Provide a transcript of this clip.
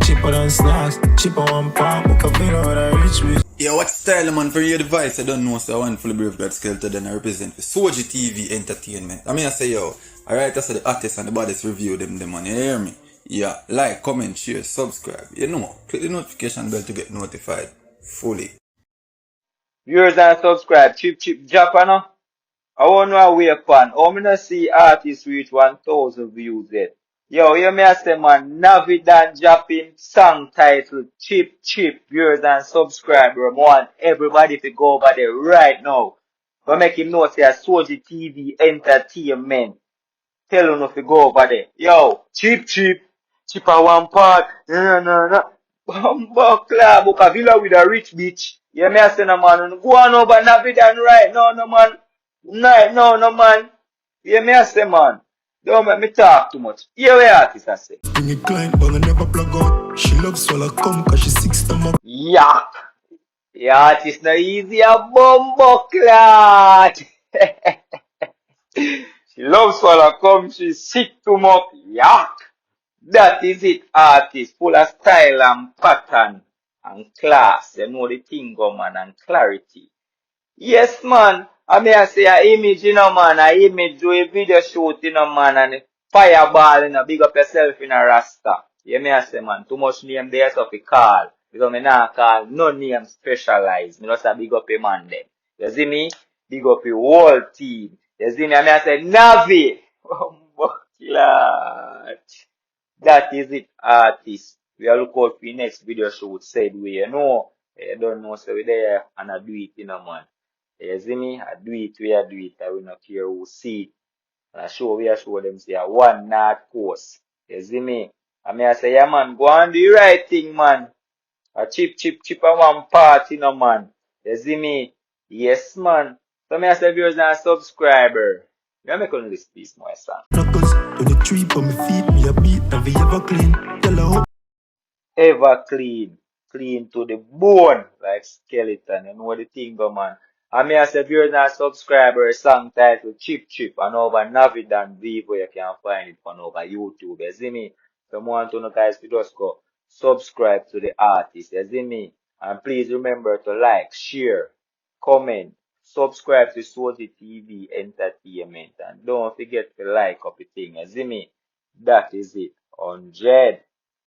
cheaper than snacks. Cheaper one pound, book a video with a rich bitch. Yeah, what style, man? For your device, I don't know, so I want fully brave God skeleton, then I represent for Soji TV Entertainment. I mean, I say, yo, alright, that's the artists and the baddest review them, man. You hear me? Yeah, like, comment, share, subscribe. You know, click the notification bell to get notified fully. Viewers and subscribe. Chip Japan. I want to wait pan. How me not see artists reach 1,000 views yet? Yo, you me a say man, Navvie done dropping song titled Chip. Viewers and subscribers. I want everybody to go over there right now. But make him know say a Soji TV Entertainment. Tell him to go over there. Yo, Chip a one part. No. Bumbuckler, book a villa with a rich bitch. You me a say no man, go on over Navvie done right now, no man. Right now, no man. You me a say man. Don't make me talk too much. Hear what artist I say. Bring a client, but I never plug out. She loves swallow cum, cause she 6 stomach. Yak. The artist no easy a bumbuckler. She loves swallow come, she sick too much. Yak. That is it, artist. Full of style and pattern and class. You know the thing, go man, and clarity. Yes, man. I mean, I say a image, you know, man. A image do a video shoot, you know, man. And fireball, you know, big up yourself in a rasta. You me I say, man. Too much name there, so fi call. Because me not call no name specialized. Me just a big up a man then. You see me? Big up a whole team. You see me? I mean, I say, Navvie. Oh, lad. That is it, artist. We are look out for the next video shoot said way, you know. You don't know, so we there and I do it, you know, man. You see me? I do it, we are do it. I will not care who see it. And I show them say a one North Coast. You see me? I mean I say, yeah man, go and do the right thing, man. A chip and one part, you know, man. You see me? Yes, man. So me I say viewers and subscriber. You make on this piece, my son. Knuckles, 23 on my feet, me a beat, have you ever clean? Tell her Ever clean to the bone, like skeleton. You know the thing, go man. And me as a viewer and subscriber, song titled Chip, and over Navvie and Vivo, you can find it on over YouTube. You see me? So, I want to know, guys, to just go subscribe to the artist. You see me? And please remember to like, share, comment, subscribe to Soji TV Entertainment, and don't forget to like up the thing. You see me? That is it. 100.